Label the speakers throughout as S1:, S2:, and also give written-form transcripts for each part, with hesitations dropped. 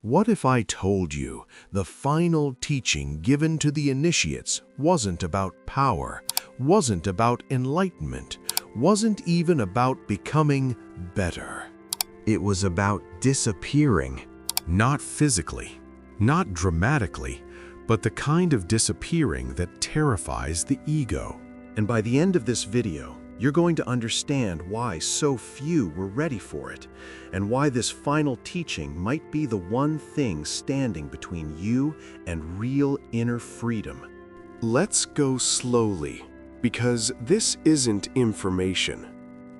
S1: What if I told you the final teaching given to the initiates wasn't about power, wasn't about enlightenment, wasn't even about becoming better? It was about disappearing, not physically, not dramatically, but the kind of disappearing that terrifies the ego. And by the end of this video, you're going to understand why so few were ready for it, and why this final teaching might be the one thing standing between you and real inner freedom. Let's go slowly, because this isn't information.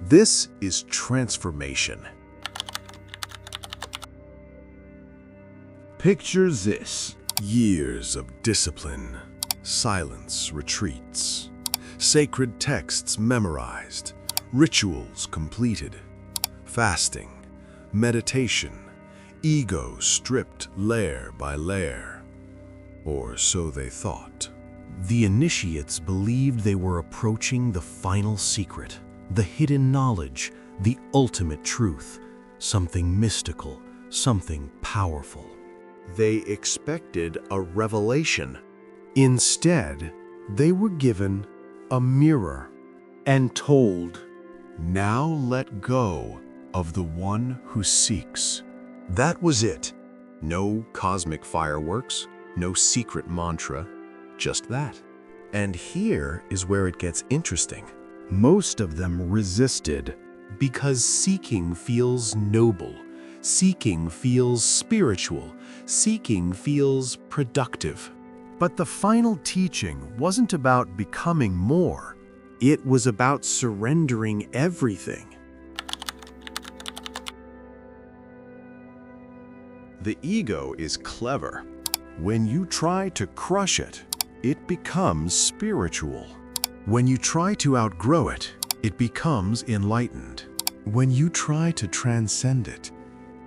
S1: This is transformation. Picture this: years of discipline, silence retreats, sacred texts memorized, rituals completed, fasting, meditation, ego stripped layer by layer. Or so they thought. The initiates believed they were approaching the final secret, the hidden knowledge, the ultimate truth, something mystical, something powerful. They expected a revelation. Instead, they were given a mirror and told, "Now let go of the one who seeks." That was it. No cosmic fireworks, no secret mantra, just that. And here is where it gets interesting. Most of them resisted because seeking feels noble, seeking feels spiritual, seeking feels productive. But the final teaching wasn't about becoming more. It was about surrendering everything. The ego is clever. When you try to crush it, it becomes spiritual. When you try to outgrow it, it becomes enlightened. When you try to transcend it,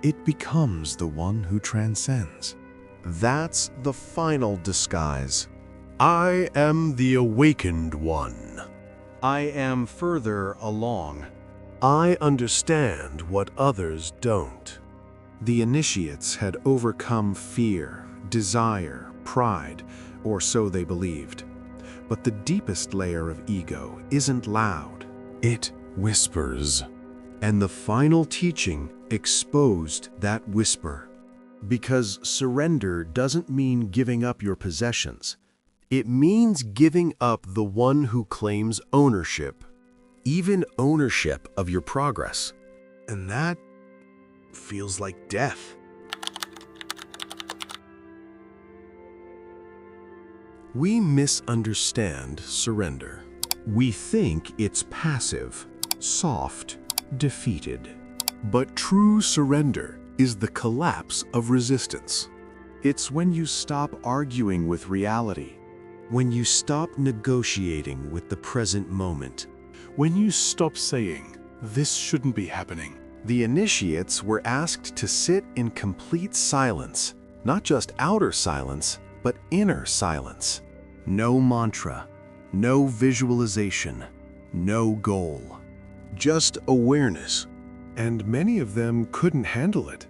S1: it becomes the one who transcends. That's the final disguise. I am the awakened one. I am further along. I understand what others don't. The initiates had overcome fear, desire, pride, or so they believed. But the deepest layer of ego isn't loud. It whispers. And the final teaching exposed that whisper. Because surrender doesn't mean giving up your possessions. It means giving up the one who claims ownership, even ownership of your progress. And that feels like death. We misunderstand surrender. We think it's passive, soft, defeated. But true surrender is the collapse of resistance. It's when you stop arguing with reality, when you stop negotiating with the present moment, when you stop saying, "This shouldn't be happening." The initiates were asked to sit in complete silence, not just outer silence, but inner silence. No mantra, no visualization, no goal, just awareness. And many of them couldn't handle it.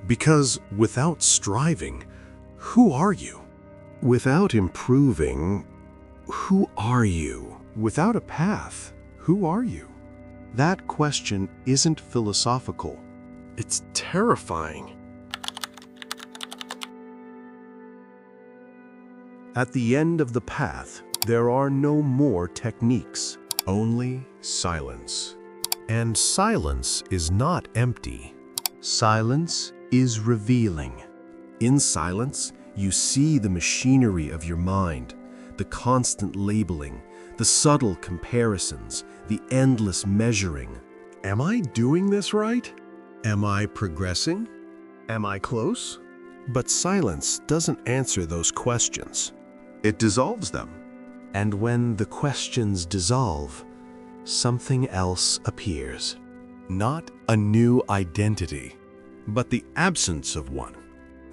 S1: Because without striving, who are you? Without improving, who are you? Without a path, who are you? That question isn't philosophical. It's terrifying. At the end of the path, there are no more techniques, only silence. And silence is not empty. Silence is revealing. In silence, you see the machinery of your mind, the constant labeling, the subtle comparisons, the endless measuring. Am I doing this right? Am I progressing? Am I close? But silence doesn't answer those questions. It dissolves them. And when the questions dissolve, something else appears. Not a new identity, but the absence of one.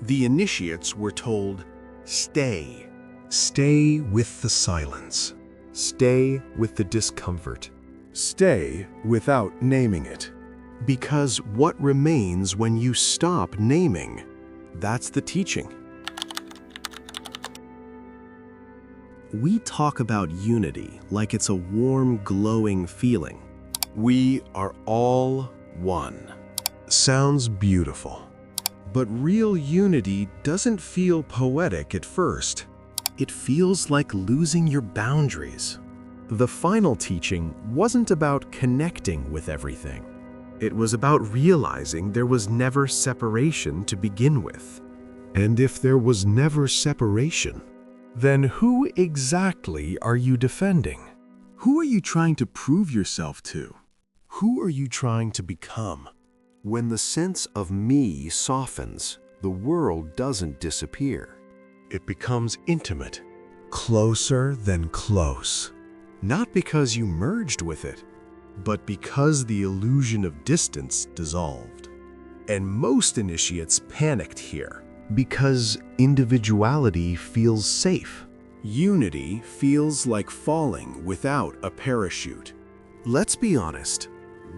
S1: The initiates were told, stay. Stay with the silence. Stay with the discomfort. Stay without naming it. Because what remains when you stop naming? That's the teaching. We talk about unity like it's a warm, glowing feeling. We are all one. Sounds beautiful. But real unity doesn't feel poetic at first. It feels like losing your boundaries. The final teaching wasn't about connecting with everything. It was about realizing there was never separation to begin with. And if there was never separation, then who exactly are you defending? Who are you trying to prove yourself to? Who are you trying to become? When the sense of me softens, the world doesn't disappear. It becomes intimate, closer than close. Not because you merged with it, but because the illusion of distance dissolved. And most initiates panicked here, because individuality feels safe. Unity feels like falling without a parachute. Let's be honest,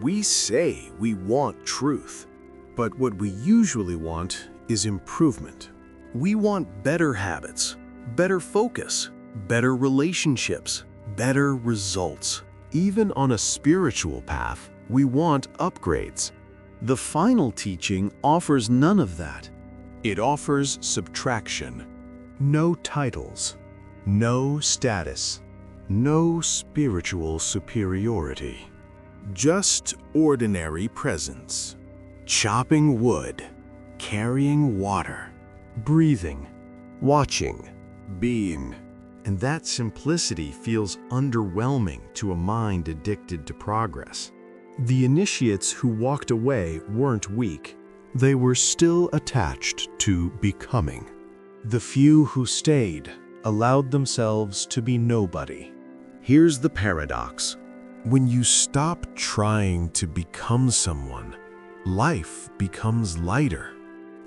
S1: we say we want truth, but what we usually want is improvement. We want better habits, better focus, better relationships, better results. Even on a spiritual path, we want upgrades. The final teaching offers none of that. It offers subtraction. No titles, no status, no spiritual superiority. Just ordinary presence. Chopping wood, carrying water, breathing, watching, being. And that simplicity feels underwhelming to a mind addicted to progress. The initiates who walked away weren't weak. They were still attached to becoming. The few who stayed allowed themselves to be nobody. Here's the paradox. When you stop trying to become someone, life becomes lighter.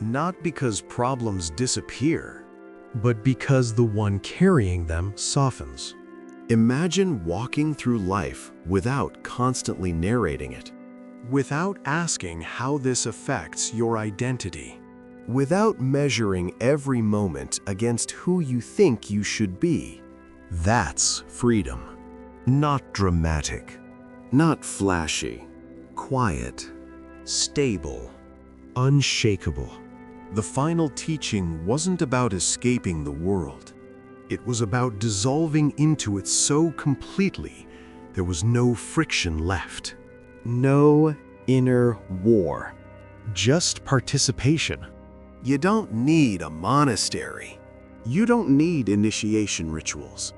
S1: Not because problems disappear, but because the one carrying them softens. Imagine walking through life without constantly narrating it, without asking how this affects your identity, without measuring every moment against who you think you should be. That's freedom. Not dramatic, not flashy, quiet, stable, unshakable. The final teaching wasn't about escaping the world. It was about dissolving into it so completely there was no friction left. No inner war. Just participation. You don't need a monastery. You don't need initiation rituals.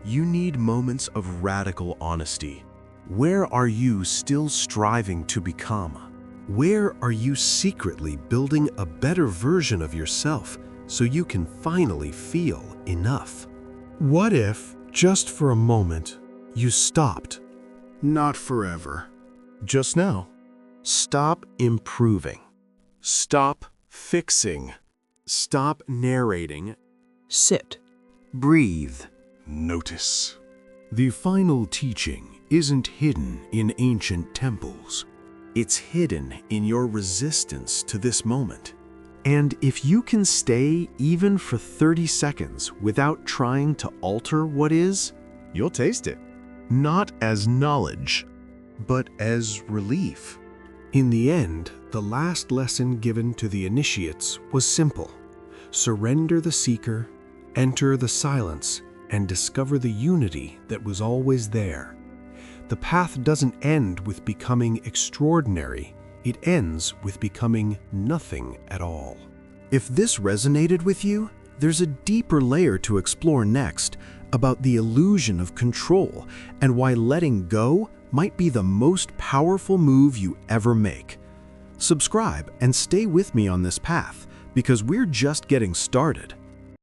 S1: You need moments of radical honesty. Where are you still striving to become? Where are you secretly building a better version of yourself so you can finally feel enough? What if, just for a moment, you stopped? Not forever. Just now. Stop improving. Stop fixing. Stop narrating.
S2: Sit.
S1: Breathe. Notice. The final teaching isn't hidden in ancient temples. It's hidden in your resistance to this moment. And if you can stay even for 30 seconds without trying to alter what is, you'll taste it. Not as knowledge, but as relief. In the end, the last lesson given to the initiates was simple. Surrender the seeker, enter the silence, and discover the unity that was always there. The path doesn't end with becoming extraordinary. It ends with becoming nothing at all. If this resonated with you, there's a deeper layer to explore next about the illusion of control and why letting go might be the most powerful move you ever make. Subscribe and stay with me on this path because we're just getting started.